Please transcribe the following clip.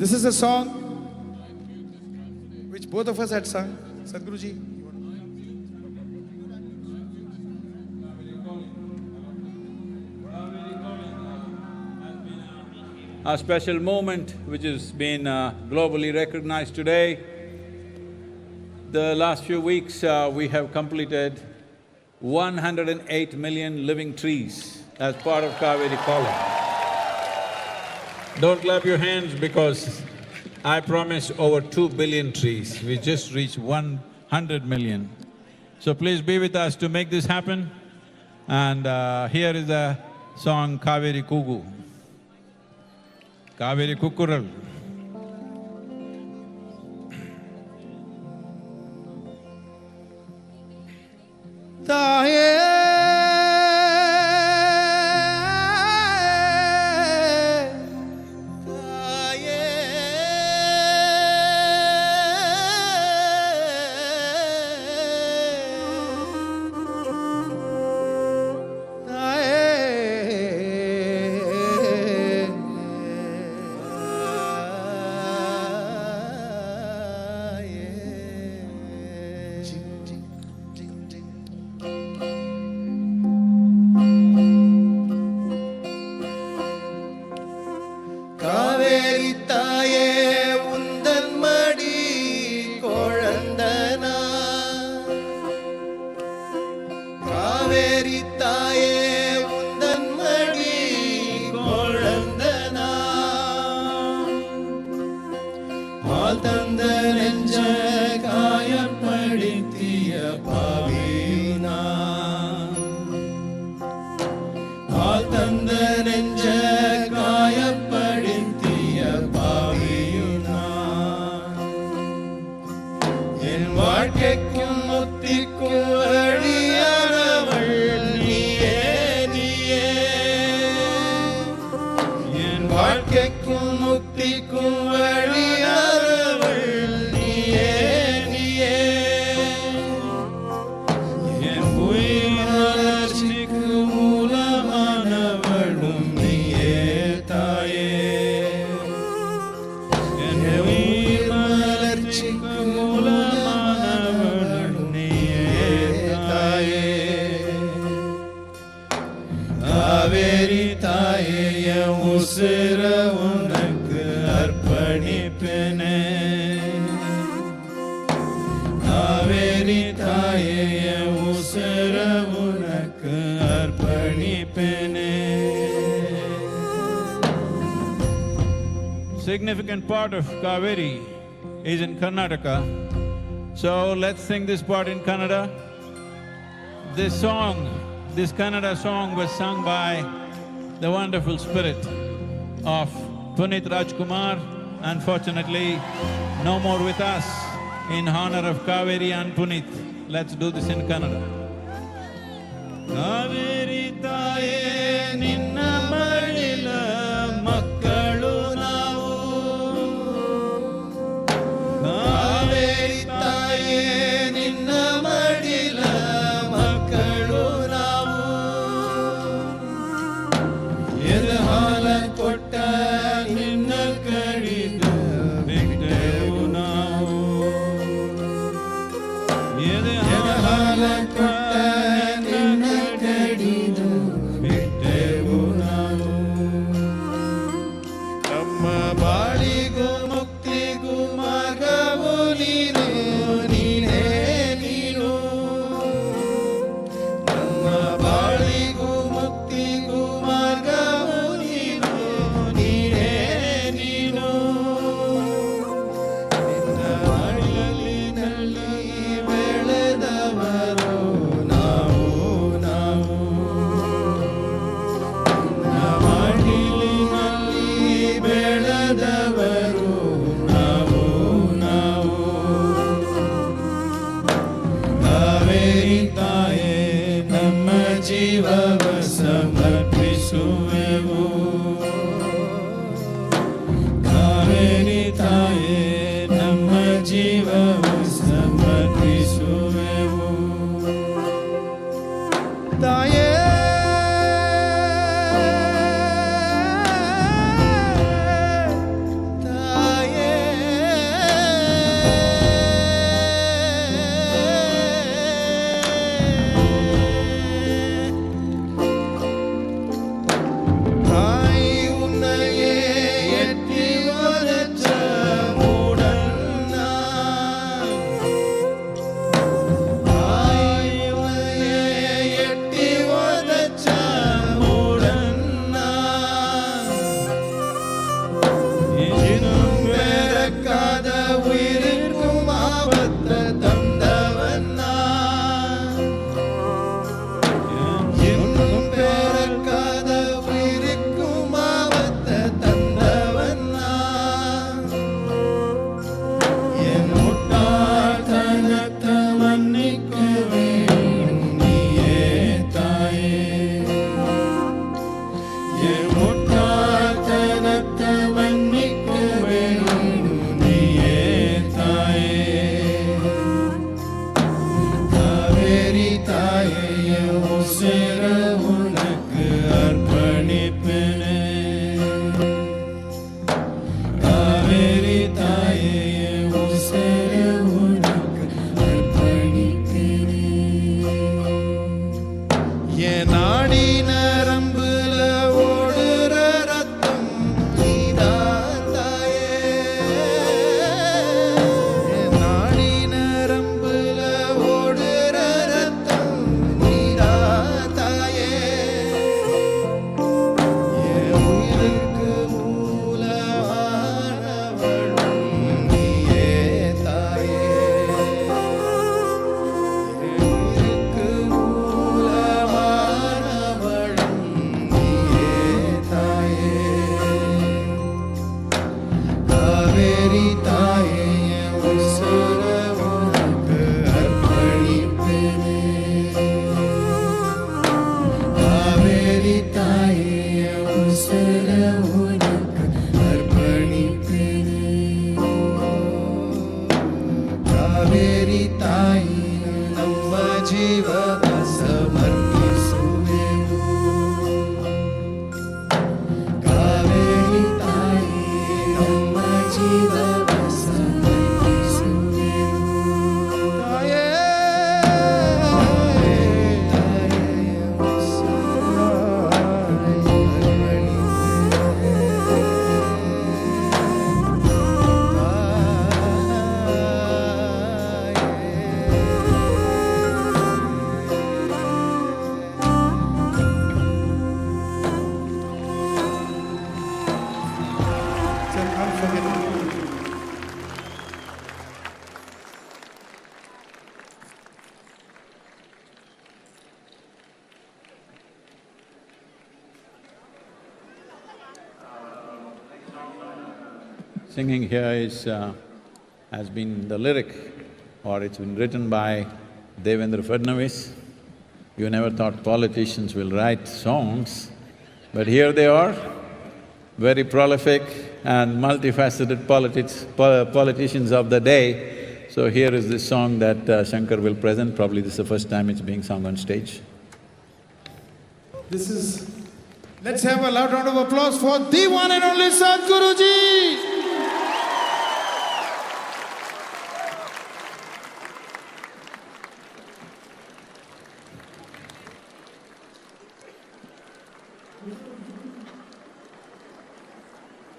This is a song which both of us had sung. Sadhguruji. A special moment which has been globally recognized today. The last few weeks we have completed 108 million living trees as part of Kaveri Calling. Don't clap your hands because I promised over 2 billion trees. We just reached 100 million. So please be with us to make this happen. And here is the song Kaveri Kugu. Kaveri Kukkural. Taye Kaveri தாயே உந்தன் மடி குழந்தனா காவேரி தாயே உந்தன் மடி குழந்தனா பால் தந்த நெஞ்ச காயப்படுத்திய பாவினா பால் தந்த நெஞ்ச வாழ்க்கைக்கும் முத்திக்கும் வழியானவள் நீயே நீயே என் வாழ்க்கைக்கும் முத்திக்கும் வழியானவள் நீயே நீயே என் உயிர் வளர்ச்சிக்கு மூலமானவளும் நீயே தாயே என் உயிர் வளர்ச்சிக்கு மூலம் காவேரி தாயே என் உசிர உனக்கு அர்ப்பணிப்பேனே காவேரி தாயே என் உசிர உனக்கு அர்ப்பணிப்பேனே. Significant part of Kaveri is in Karnataka. So let's sing this part in Kannada. This Kannada song was sung by the wonderful spirit of Punit Rajkumar, unfortunately no more with us, in honor of Kaveri and Punit. Let's do this in Kannada. Kaveri taye ninna madila makkalu naavu Kaveri taye ninna madila makkalu ಕೊಟ್ಟ ನಿನ್ನ ಕಡಿದು ಬಿಟ್ಟೆವು ನಾವು ಎದೆ ಹಾಲ ಕೊಟ್ಟ ನಿನ್ನ ಕಡಿದು ಬಿಟ್ಟೆವು ನಾವು ನಮ್ಮ ಬಾಳಿಗೂ ಮುಕ್ತಿಗೂ ಮಾರ್ಗವು ನೀನು ನೀನೇ ನೀನು ನಮ್ಮ ಬಾಳಿಗೂ ಮುಕ್ತಿಗೂ ಮಾರ್ಗವು ಜೀವವ ಸಮರ್ಪಿಸುವೆವು ಕಾವೇರಿ ತಾಯೇ ನಮ್ಮ ಜೀವವ ಸಮರ್ಪಿಸುವೆವು ತಾಯೇ காவேரி தாயே என் உசுர உனக்கு அர்ப்பணிப்பேனே. காவேரி தாயே என் உசுர உனக்கு அர்ப்பணிப்பேனே. காவேரி தாயே நம்ம ஜீவ ಸಮರ್ಪಿಸುವೆನು. ಕಾವೇರಿ ತಾಯಿ ನಮ್ಮ ಜೀವವ ಸಮರ್ಪಿಸುವೆನು. ತಾಯೇ ತಾಯಿಯ Singing here has been the lyric, or it's been written by Devendra Fadnavis. You never thought politicians will write songs, but here they are, very prolific and multifaceted politicians of the day. So here is this song that Shankar will present. Probably this is the first time it's being sung on stage. Let's have a loud round of applause for the one and only Sadhguruji.